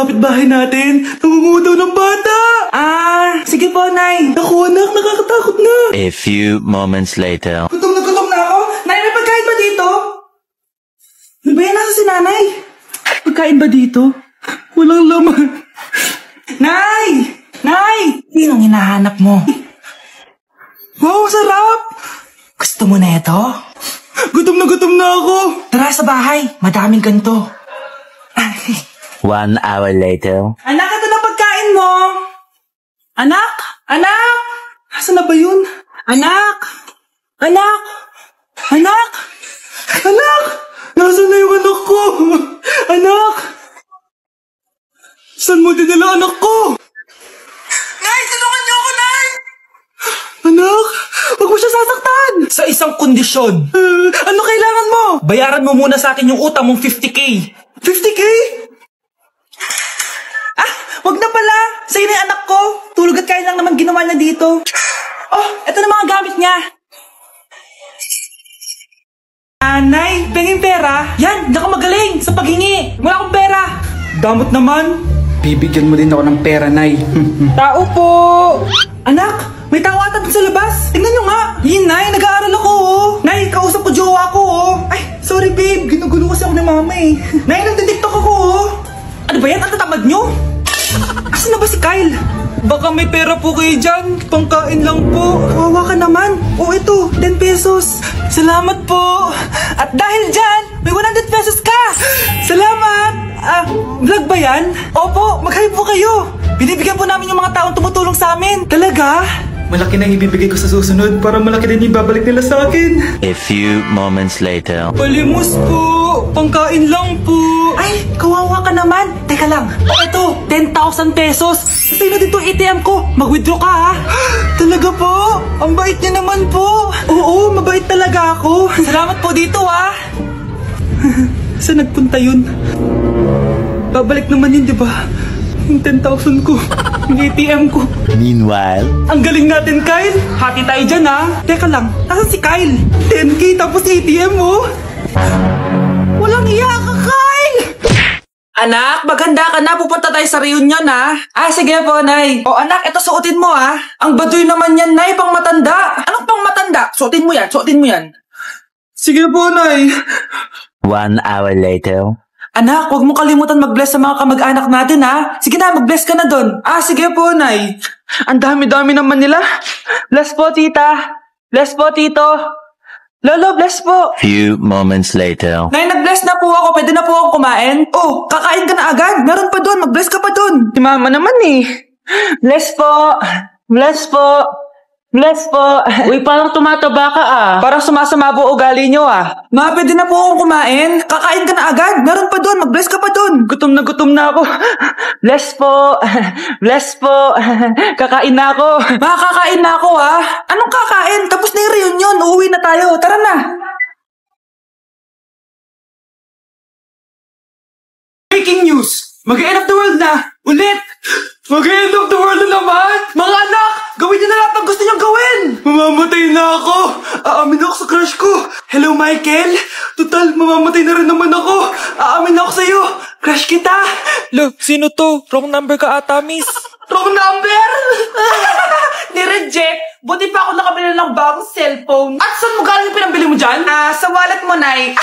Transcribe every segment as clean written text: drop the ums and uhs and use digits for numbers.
kapitbahay natin. Nangungudaw ng bata. Sige po, Nay. Naku, anak, nakakatakot na. A few moments later. Gutom na ako. Nay, may pagkain ba dito? Ano ba yan? Nasa si Nanay? Pagkain ba dito? Walang laman. Nay! Nay! Sinong hinahanap mo? Wow, sarap! Gusto mo na ito? Gutom na ako. Tara sa bahay. Madaming ganito. 1 hour later. Anak, ito na pagkain mo. Anak! Anak! Asan na ba yun? Anak! Anak! Anak! Anak! Nasaan na yung anak ko? Anak! Saan mo dinala anak ko? Nay! Tulungan niyo ako, Nay! Anak! Huwag mo siya sasaktan! Sa isang kondisyon. Ano kailangan mo? Bayaran mo muna sa akin yung utang mong 50K. 50K? Wag na pala. Sa'yo na yung anak ko. Tulog at kain lang naman ginawa niya dito. Oh, eto na mga gamit niya. Nay, penging pera? Yan, hindi ako magaling sa paghingi. Wala akong pera. Damot naman. Bibigyan mo din ako ng pera, Nay. Tao po. Anak, may tao ata dun sa labas. Tingnan nyo nga. Yun, Nay, nag-aaral ako, oh. Nay, kausap ko jowa ko, oh. Ay, sorry, babe. Ginugulo kasi ako ni mama, eh. Nay, nagtitiktok ako, oh. Ano ba yan? Ang tatamad nyo? Asan na ba si Kyle? Baka may pera po kayo dyan. Pangkain lang po. Kawawa ka naman. O ito, 10 pesos. Salamat po. At dahil dyan, may 100 pesos ka. Salamat. Vlog ba yan? Opo, mag-hi po kayo. Binibigyan po namin yung mga taong tumutulong sa amin. Talaga? Malaki na ibibigay ko sa susunod para malaki din yung babalik nila sa akin. A few moments later. Palimos po. Pangkain lang po. Ay, kawawa ka naman. Teka lang. Ito, 10,000 pesos. Sa'yo na dito ATM ko. Mag-withdraw ka, ha? Talaga po? Ang bait niya naman po. Oo, mabait talaga ako. Salamat po dito, ha? Saan nagpunta yun? Babalik naman yun, di ba? Yung 10,000 ko. Yung ATM ko. Meanwhile. Ang galing natin, Kyle. Hati tayo dyan, ha? Teka lang. Nasaan si Kyle? 10K tapos ATM, oh. Walang iya ka, Kyle! Anak, maghanda ka na. Pupunta tayo sa reunion, ha? Sige po, Nay. O, anak, ito suotin mo, ha? Ang baduy naman yan, Nay. Pang matanda. Anong pang matanda? Suotin mo yan. Sige po, Nay. 1 hour later. Anak, huwag mo kalimutan mag-bless sa mga kamag-anak natin, ha? Sige na, mag-bless ka na doon. Sige po, Nay. Ang dami-dami naman nila. Bless po, tita. Bless po, tito. Lolo, bless po. Few moments later. Nay, nag-bless na po ako. Pwede na po akong kumain? Oh, kakain ka na agad. Meron pa doon. Mag-bless ka pa doon. Si mama naman, eh. Bless po. Bless po. Bless po. Uy, parang tumataba ka, Parang sumasama po ugali nyo, Ma, pwede na po akong kumain. Kakain ka na agad. Meron pa doon. Mag-bless ka pa doon. Gutom na ako. Bless po. Bless po. Kakain na ako. Ma, kakain na ako, Anong kakain? Tapos na yung reunion. Uuwi na tayo. Tara na. Breaking news! Mag-end of the world na! Ulit! Mag-end of the world na naman! Mga anak! Gawin niyo na lahat ng gusto niyong gawin! Mamamatay na ako! Aamin ako sa crush ko! Hello, Michael! Total, mamamatay na rin naman ako! Aamin ako sa'yo! Crush kita! Lo, sino to? Wrong number ka ata, miss. Wrong number! Ni-reject! Buti pa ako nakabili ng bagong cellphone. At saan mo galing yung pinambili mo dyan? Sa wallet mo, Nay.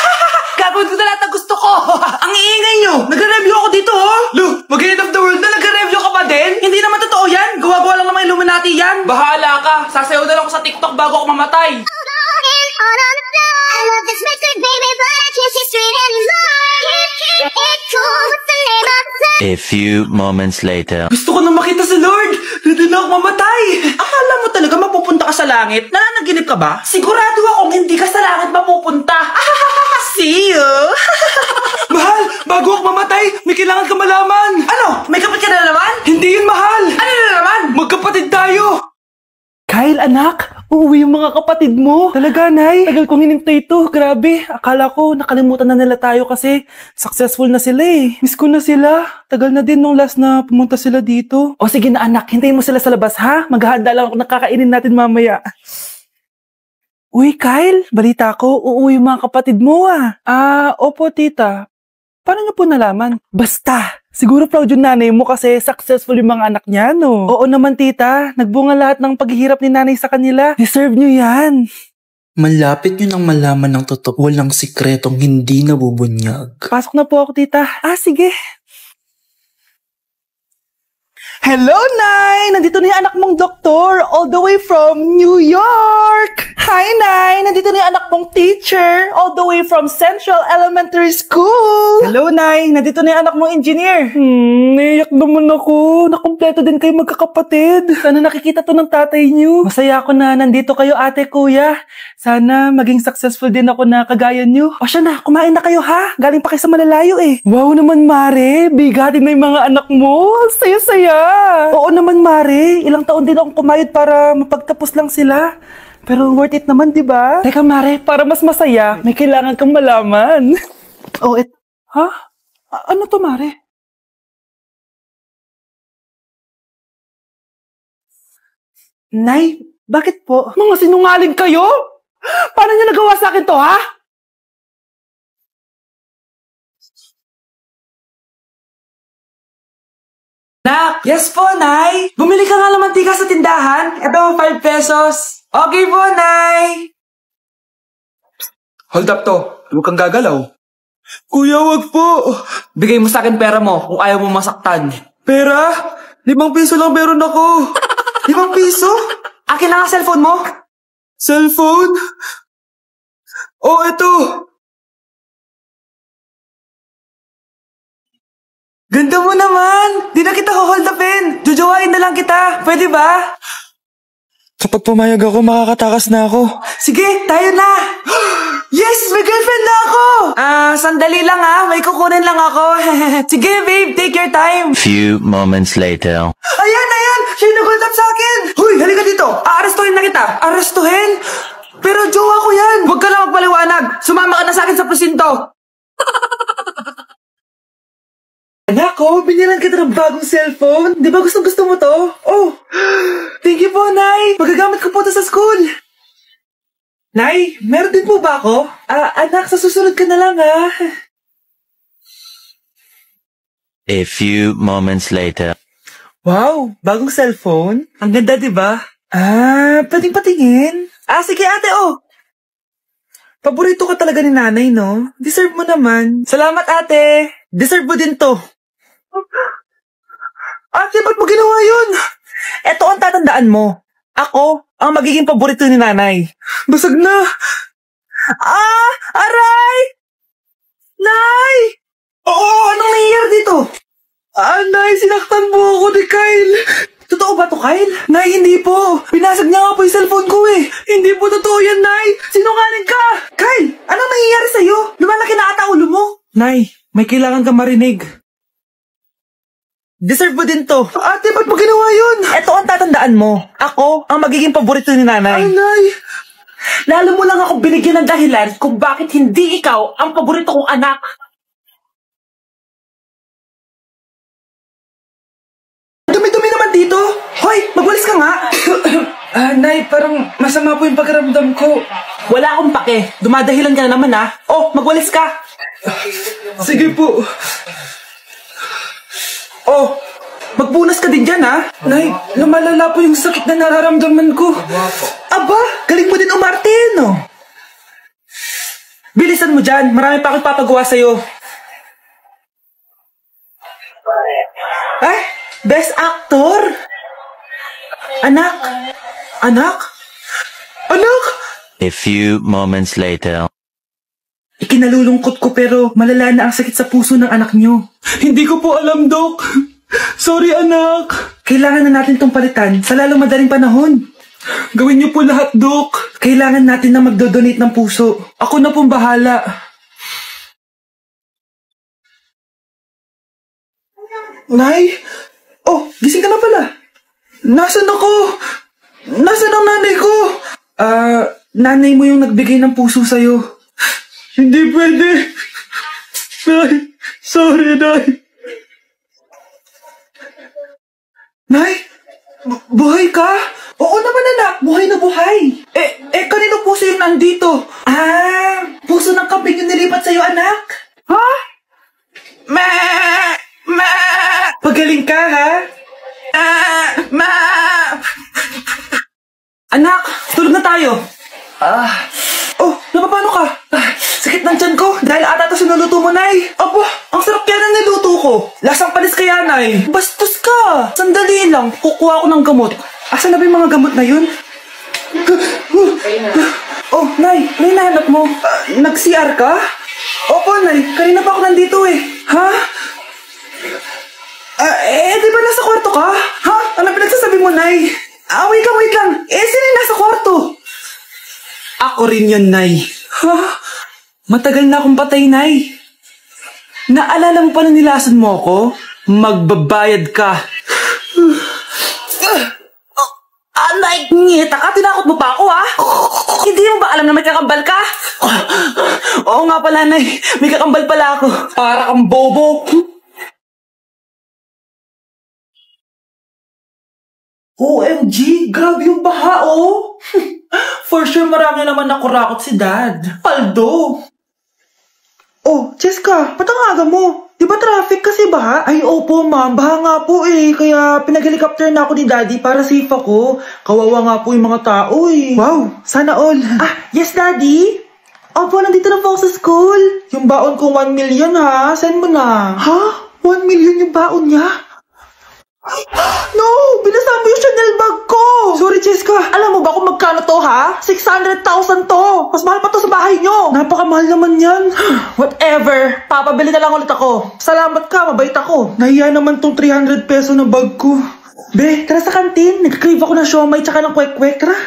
Gagawin ko na lahat ng gusto ko. Ang iingay nyo! Nagre-review ako dito, oh! Lu, mag-end of the world na nagre-review ka pa din? Hindi naman totoo yan! Gawa-gawa lang naman Illuminati yan! Bahala ka! Sasayaw na lang ako sa TikTok bago ako mamatay! A few moments later. Gusto ko na makita si Lord! Ready na ako mamatay! Akala mo talaga mapupunta ka sa langit? Nananaginip ka ba? Sigurado akong hindi ka sa langit mapupunta! See you! Mahal! Bago ako mamatay, may kailangan ka malaman! Ano? May kapatid ka na naman? Hindi yun, mahal! Ano na naman? Magkapatid tayo! Kyle, anak! Uuwi yung mga kapatid mo! Talaga, Nay? Tagal kong hinintay ito. Grabe. Akala ko nakalimutan na nila tayo kasi successful na sila, eh. Miss ko na sila. Tagal na din nung last na pumunta sila dito. O sige na, anak. Hintayin mo sila sa labas, ha? Maghahanda lang ako nakakainin natin mamaya. Uy, Kyle. Balita ko, uuwi yung mga kapatid mo, Opo, tita. Paano niyo po nalaman? Basta! Siguro proud yung nanay mo kasi successful yung mga anak niya, no? Oo naman, tita. Nagbunga lahat ng paghihirap ni nanay sa kanila. Deserve niyo yan. Malapit nyo nang malaman ng totoo, walang sikretong hindi nabubunyag. Pasok na po ako, tita. Sige. Hello, Nay! Nandito na yung anak mong doktor, all the way from New York! Hi, Nay! Nandito na yung anak mong teacher, all the way from Central Elementary School! Hello, Nay! Nandito na yung anak mong engineer! Naiyak naman ako. Nakumpleto din kayo magkakapatid. Sana nakikita to ng tatay niyo. Masaya ako na nandito kayo, ate, kuya. Sana maging successful din ako na kagaya niyo. O siya na, kumain na kayo ha? Galing pa kayo sa malalayo eh. Wow naman, Mare! Bigatin na yung mga anak mo. Saya-saya! Oo naman, Mare. Ilang taon din akong kumayod para mapagtapos lang sila. Pero worth it naman, di ba? Teka, Mare, para mas masaya, may kailangan kang malaman. Ha? Ano to, Mare? Nay, bakit po? Mga sinungaling kayo? Paano niyo nagawa sa akin to, ha? Nak! Yes po, Nay! Bumili ka nga ng mantika sa tindahan. Ito, 5 pesos. Okay po, Nay! Hold up to. Huwag kang gagalaw. Kuya, wag po. Bigay mo sa akin pera mo kung ayaw mo masaktan. Pera? 5 piso lang meron ako. 5 piso? Akin na nga cellphone mo. Cellphone? Oh, ito. Ganda mo naman! Di na kita hold upin! Jujuwain na lang kita! Pwede ba? Kapag pumayag ako, makakatakas na ako. Sige, tayo na! Yes! May girlfriend na ako! Sandali lang may kukunin lang ako. Sige, babe, take your time. Few moments later. Ayan! Siya yung nag-hold up sa akin! Huy, halika dito! Aarestuhin na kita! Arestuhin? Pero jowa ko yan! Huwag ka lang magpaliwanag! Sumama ka na sa akin sa presinto! Anak ko, binilan kita ng bagong cellphone. Di ba gusto mo to? Oh, thank you po, Nay. Magagamit ko po to sa school. Nay, meron din po ba ako? Anak, sa susunod ka na lang, ha? A few moments later. Wow, bagong cellphone? Ang ganda, di ba? Pwedeng patingin? Sige, ate, Paborito ka talaga ni nanay, no? Deserve mo naman. Salamat, ate. Deserve mo din to. Ate, ba't mo ginawa yun? Eto ang tatandaan mo. Ako ang magiging paborito ni nanay. Basag na. Aray! Nay! Oo, anong nangyayari dito? Nay, sinaktan mo ako ni Kyle. Totoo ba to, Kyle? Nay, hindi po. Pinasag niya nga po yung cellphone ko eh. Hindi po totoo yan, Nay. Sinungaling ka. Kyle, anong nangyayari sa'yo? Lumalaki na ata ulo mo. Nay, may kailangan kang marinig. Deserve mo din to. Ate, ba't mo ginawa yun? Eto ang tatandaan mo. Ako ang magiging paborito ni nanay. Nay! Lalo mo lang ako binigyan ng dahilan kung bakit hindi ikaw ang paborito kong anak. Dumi-dumi naman dito. Hoy, magwalis ka nga. Nay, parang masama po yung pakiramdam ko. Wala akong pake. Dumadahilan ka na naman, ha? Magwalis ka. Sige po. Magbunas ka din dyan, ha? Nay, lumalala po yung sakit na nararamdaman ko. Aba, galing mo din umarte, no? Bilisan mo dyan. Marami pa akong papagawa sa'yo. Best actor? Anak? A few moments later. Ikinalulungkot ko pero malala na ang sakit sa puso ng anak niyo. Hindi ko po alam, Dok. Sorry, anak. Kailangan na natin tong palitan sa lalong madaling panahon. Gawin niyo po lahat, Dok. Kailangan natin na magdodonate ng puso. Ako na pong bahala. Nay? Gising ka na pala. Nasaan ako? Nasaan ang nanay ko? Nanay mo yung nagbigay ng puso sa'yo. Hindi pwede. Nay, sorry, Nay. Nay, buhay ka? Oo naman, anak. Buhay na buhay. Kanino puso yung nandito? Puso ng kambing yung nilipat sa'yo, anak. Ha? Magaling ka, ha? Ma! Anak, tulog na tayo. Oh, napapano ka? Sakit ng tiyan ko dahil ata ito sinuluto mo, Nay. Aba, ang sarap kaya ng niluto ko. Lasang panis kaya, Nay. Bastos ka. Sandali lang, kukuha ko ng gamot. Asan na ba yung mga gamot na yun? Oh, Nay, ano yung nahanap mo? Nag-CR ka? Opo, Nay, kanina pa ako nandito eh. Ha? Di ba nasa kwarto ka? Ha? Ano pinagsasabi mo, Nay? Wait lang. Sino yung nasa kwarto? Ako rin yun, Nay. Ha? Matagal na akong patay, Nay. Naalala mo pa na nilasan mo ako? Magbabayad ka. Nay, ngita ka? Tinakot mo pa ako, ha? Hindi mo ba alam na may kakambal ka? Oo nga pala, Nay. May kakambal pala ako. Para kang bobo. OMG, grabe yung baha, oh. For sure, marami naman nakurakot si Dad. Paldo. Oh, Cheska, ba't ang aga mo? Di ba traffic kasi baha? Ay, opo, ma'am. Baha nga po eh. Kaya pinag-helicopter na ako ni Daddy para safe ako. Kawawa nga po yung mga tao eh. Wow, sana all. Yes, Daddy? Opo, nandito na po ako sa school. Yung baon ko 1 million ha. Send mo na. Ha? 1 million yung baon niya? No! Binasama yung Chanel bag ko! Sorry, Cheska. Alam mo ba kung magkano to, ha? 600,000 to! Mas mahal pa to sa bahay nyo! Napakamahal naman yan. Whatever. Papabili na lang ulit ako. Salamat ka, mabait ako. Nahiya naman tong 300 peso na bag ko. Be, tara sa kantin. Nag-crave ako ng siomay tsaka ng kwek-kwek. Tara.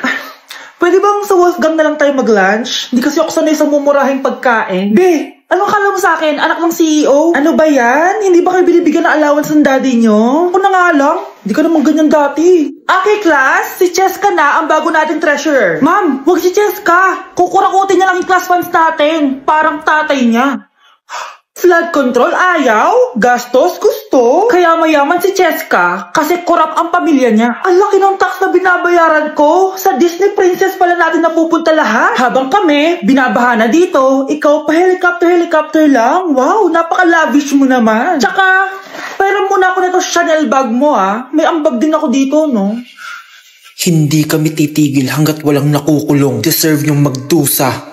Pwede bang sa Wolfgang na lang tayo mag-lunch? Hindi kasi ako sanay sa mumurahing pagkain. Be, anong kala mo sa akin? Anak ng CEO? Ano ba yan? Hindi ba kayo binibigyan ng allowance ng daddy nyo? Ako na nga lang. Hindi ka naman ganyan dati. Okay, class. Si Cheska na ang bago nating treasurer. Ma'am, huwag si Cheska. Kukurakutin niya lang yung class funds natin. Parang tatay niya. Flood control, ayaw. Gastos, gusto. Kaya mayaman si Cheska kasi korap ang pamilya niya. Ang laki ng tax na binabayaran ko. Sa Disney Princess pala natin napupunta lahat. Habang kami, binabaha na dito. Ikaw pa helicopter lang. Wow, napaka-lavish mo naman. Tsaka, pera muna ako na itong Chanel bag mo May ambag din ako dito, no? Hindi kami titigil hanggat walang nakukulong. Deserve yung magdusa.